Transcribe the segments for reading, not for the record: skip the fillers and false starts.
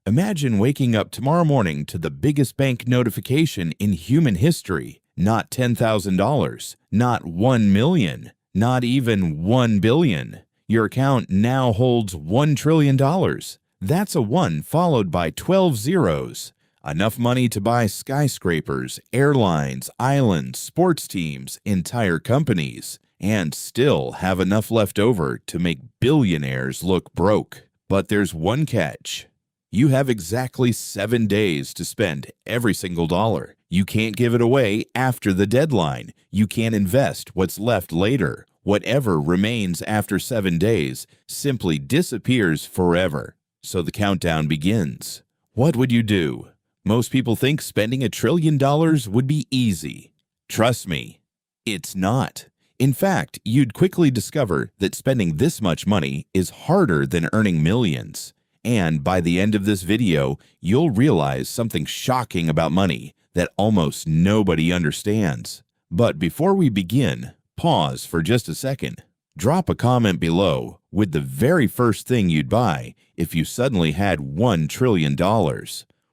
Imagine waking up tomorrow morning to the biggest bank notification in human history. Not $10,000, not 1 million, not even 1 billion. Your account now holds $1 trillion. That's a 1 followed by 12 zeros. Enough money to buy skyscrapers, airlines, islands, sports teams, entire companies, and still have enough left over to make billionaires look broke. But there's one catch. You have exactly 7 days to spend every single dollar. You can't give it away after the deadline. You can't invest what's left later. Whatever remains after 7 days simply disappears forever. So the countdown begins. What would you do? Most people think spending $1 trillion would be easy. Trust me, it's not. In fact, you'd quickly discover that spending this much money is harder than earning millions. And by the end of this video, you'll realize something shocking about money that almost nobody understands. But before we begin, pause for just a second. Drop a comment below with the very first thing you'd buy if you suddenly had $1 trillion.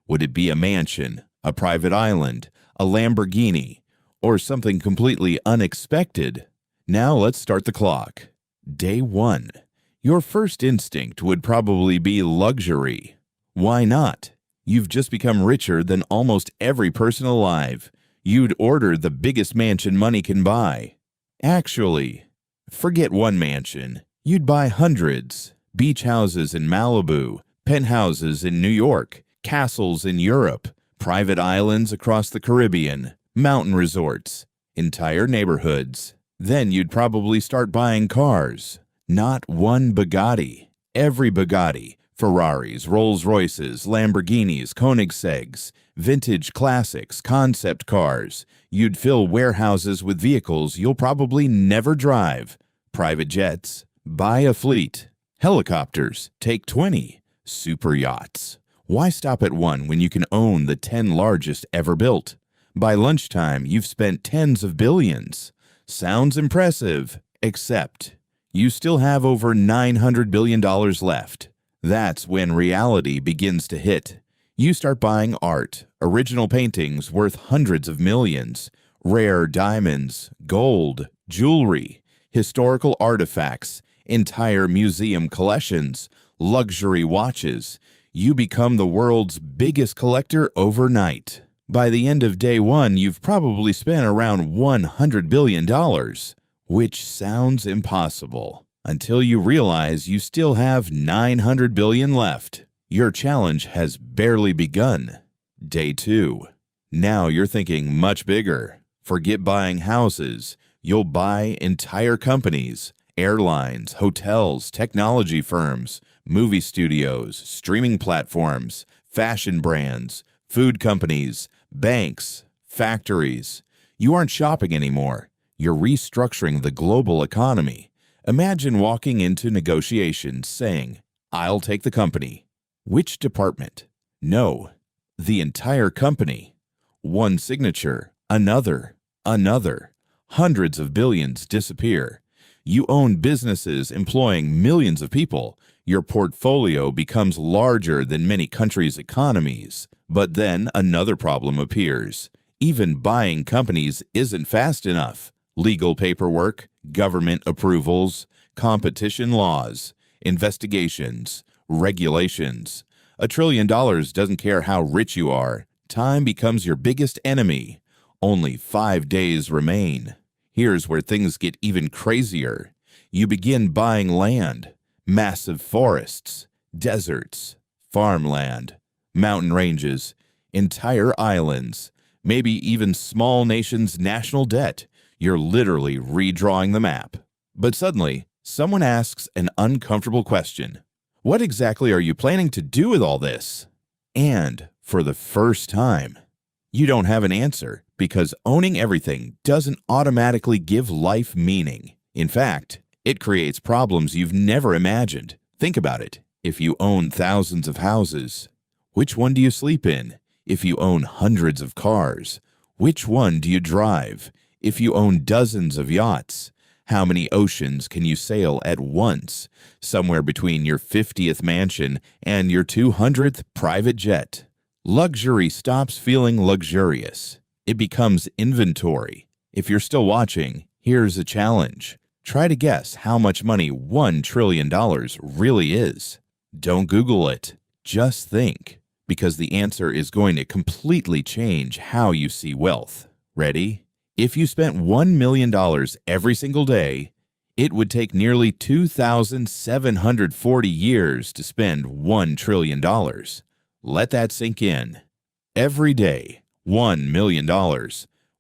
Would it be a mansion, a private island, a Lamborghini, or something completely unexpected? Now let's start the clock. Day 1. Your first instinct would probably be luxury. Why not? You've just become richer than almost every person alive. You'd order the biggest mansion money can buy. Actually, forget one mansion. You'd buy hundreds. Beach houses in Malibu, penthouses in New York, castles in Europe, private islands across the Caribbean, mountain resorts, entire neighborhoods. Then you'd probably start buying cars. Not one Bugatti. Every Bugatti. Ferraris, Rolls-Royces, Lamborghinis, Koenigsegg's, vintage classics, concept cars. You'd fill warehouses with vehicles you'll probably never drive. Private jets. Buy a fleet. Helicopters. Take 20. Super yachts. Why stop at one when you can own the 10 largest ever built? By lunchtime, you've spent tens of billions. Sounds impressive, except you still have over $900 billion left. That's when reality begins to hit. You start buying art, original paintings worth hundreds of millions, rare diamonds, gold, jewelry, historical artifacts, entire museum collections, luxury watches. You become the world's biggest collector overnight. By the end of day 1, you've probably spent around $100 billion, which sounds impossible, until you realize you still have $900 billion left. Your challenge has barely begun. Day 2. Now you're thinking much bigger. Forget buying houses. You'll buy entire companies, airlines, hotels, technology firms, movie studios, streaming platforms, fashion brands, food companies, banks, factories. You aren't shopping anymore. You're restructuring the global economy. Imagine walking into negotiations saying, "I'll take the company." Which department? No, the entire company. One signature, another. Hundreds of billions disappear. You own businesses employing millions of people. Your portfolio becomes larger than many countries' economies. But then another problem appears. Even buying companies isn't fast enough. Legal paperwork, government approvals, competition laws, investigations, regulations. $1 trillion doesn't care how rich you are. Time becomes your biggest enemy. Only 5 days remain. Here's where things get even crazier. You begin buying land, massive forests, deserts, farmland, mountain ranges, entire islands, maybe even small nations' national debt. You're literally redrawing the map. But suddenly, someone asks an uncomfortable question. What exactly are you planning to do with all this? And for the first time, you don't have an answer, because owning everything doesn't automatically give life meaning. In fact, it creates problems you've never imagined. Think about it. If you own thousands of houses, which one do you sleep in? If you own hundreds of cars, which one do you drive? If you own dozens of yachts, How many oceans can you sail at once? Somewhere between your 50th mansion and your 200th private jet. Luxury stops feeling luxurious. It becomes inventory. If you're still watching, here's a challenge. Try to guess how much money $1 trillion really is. Don't Google it. Just think, because the answer is going to completely change how you see wealth. Ready? If you spent $1 million every single day, it would take nearly 2,740 years to spend $1 trillion. Let that sink in. Every day, $1 million,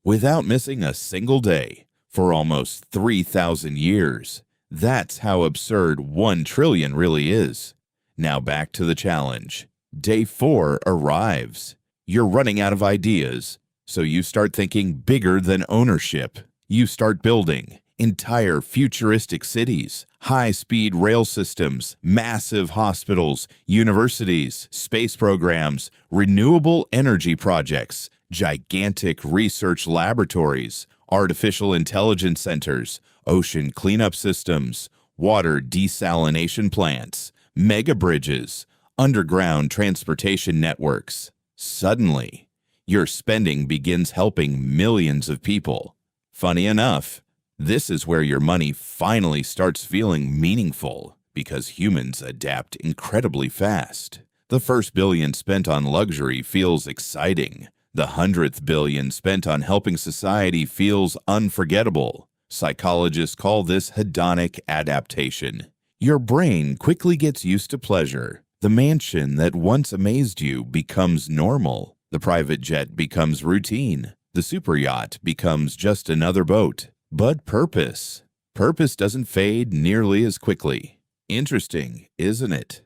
without missing a single day, for almost 3,000 years. That's how absurd 1 trillion really is. Now back to the challenge. Day 4 arrives. You're running out of ideas, so you start thinking bigger than ownership. You start building entire futuristic cities, high-speed rail systems, massive hospitals, universities, space programs, renewable energy projects, gigantic research laboratories, artificial intelligence centers, ocean cleanup systems, water desalination plants, mega bridges, underground transportation networks. Suddenly, your spending begins helping millions of people. Funny enough, this is where your money finally starts feeling meaningful, because humans adapt incredibly fast. The first billion spent on luxury feels exciting. The 100th billion spent on helping society feels unforgettable. Psychologists call this hedonic adaptation. Your brain quickly gets used to pleasure. The mansion that once amazed you becomes normal. The private jet becomes routine. The superyacht becomes just another boat. But purpose doesn't fade nearly as quickly. Interesting, isn't it?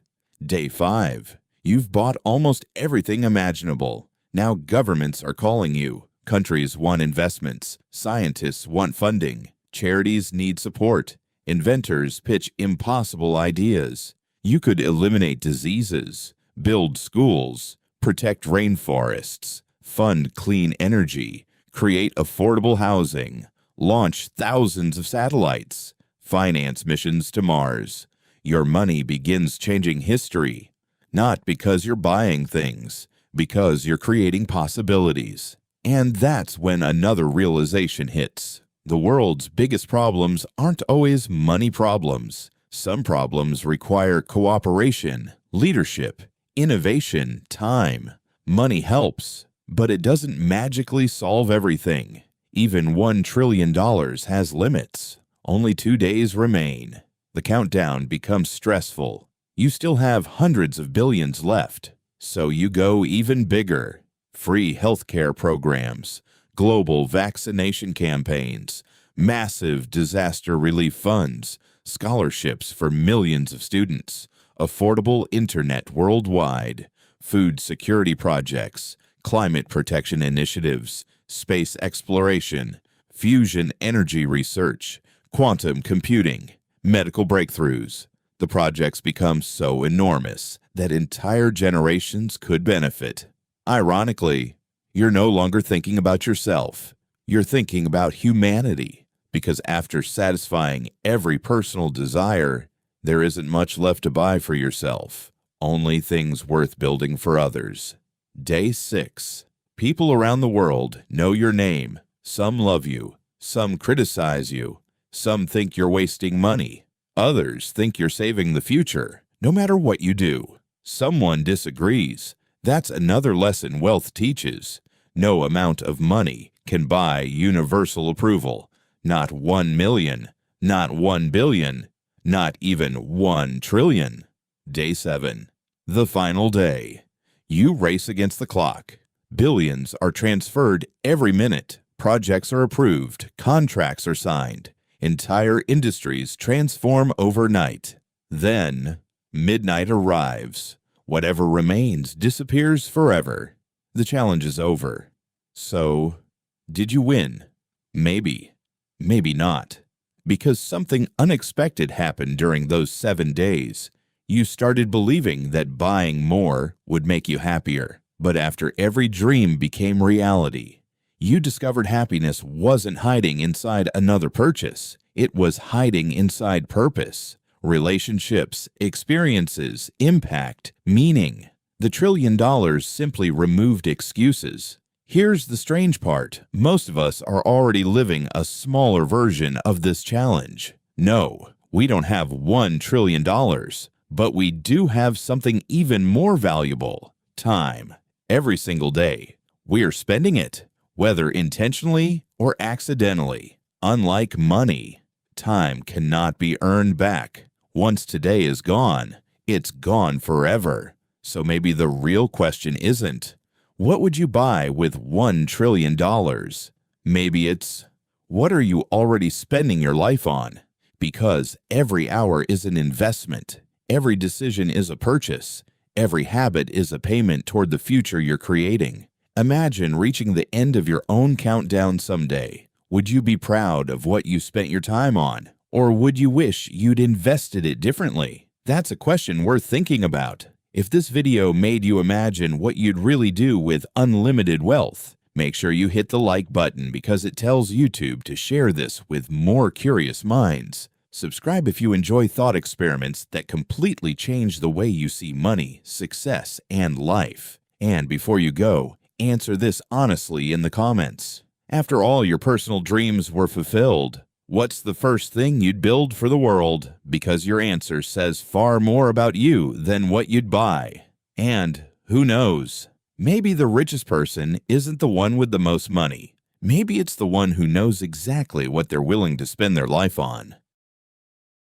Day 5. You've bought almost everything imaginable. Now governments are calling you. Countries want investments. Scientists want funding. Charities need support. Inventors pitch impossible ideas. You could eliminate diseases, build schools, protect rainforests, fund clean energy, create affordable housing, launch thousands of satellites, finance missions to Mars. Your money begins changing history, not because you're buying things, because you're creating possibilities. And that's when another realization hits. The world's biggest problems aren't always money problems. Some problems require cooperation, leadership, innovation, time. Money helps, but it doesn't magically solve everything. Even $1 trillion has limits. Only 2 days remain. The countdown becomes stressful. You still have hundreds of billions left. So you go even bigger. Free healthcare programs, global vaccination campaigns, massive disaster relief funds, scholarships for millions of students, affordable internet worldwide, food security projects, climate protection initiatives, space exploration, fusion energy research, quantum computing, medical breakthroughs. The projects become so enormous that entire generations could benefit. Ironically, you're no longer thinking about yourself. You're thinking about humanity, because after satisfying every personal desire, there isn't much left to buy for yourself, only things worth building for others. Day 6. People around the world know your name. Some love you. Some criticize you. Some think you're wasting money. Others think you're saving the future. No matter what you do, someone disagrees. That's another lesson wealth teaches. No amount of money can buy universal approval. Not 1 million, not 1 billion, not even 1 trillion. Day 7. The final day. You race against the clock. Billions are transferred every minute. Projects are approved. Contracts are signed. Entire industries transform overnight. Then, midnight arrives. Whatever remains disappears forever. The challenge is over. So, did you win? Maybe. Maybe not. Because something unexpected happened during those 7 days. You started believing that buying more would make you happier. But after every dream became reality, you discovered happiness wasn't hiding inside another purchase. It was hiding inside purpose, relationships, experiences, impact, meaning. The $1 trillion simply removed excuses. Here's the strange part. Most of us are already living a smaller version of this challenge. No, we don't have $1 trillion, but we do have something even more valuable: time. Every single day, we're spending it, whether intentionally or accidentally. Unlike money, time cannot be earned back. Once today is gone, it's gone forever. So maybe the real question isn't, what would you buy with $1 trillion? Maybe it's, what are you already spending your life on? Because every hour is an investment. Every decision is a purchase. Every habit is a payment toward the future you're creating. Imagine reaching the end of your own countdown someday. Would you be proud of what you spent your time on? Or would you wish you'd invested it differently? That's a question worth thinking about. If this video made you imagine what you'd really do with unlimited wealth, make sure you hit the like button because it tells YouTube to share this with more curious minds. Subscribe if you enjoy thought experiments that completely change the way you see money, success, and life. And before you go, answer this honestly in the comments. After all your personal dreams were fulfilled, what's the first thing you'd build for the world? Because your answer says far more about you than what you'd buy. And who knows? Maybe the richest person isn't the one with the most money. Maybe it's the one who knows exactly what they're willing to spend their life on.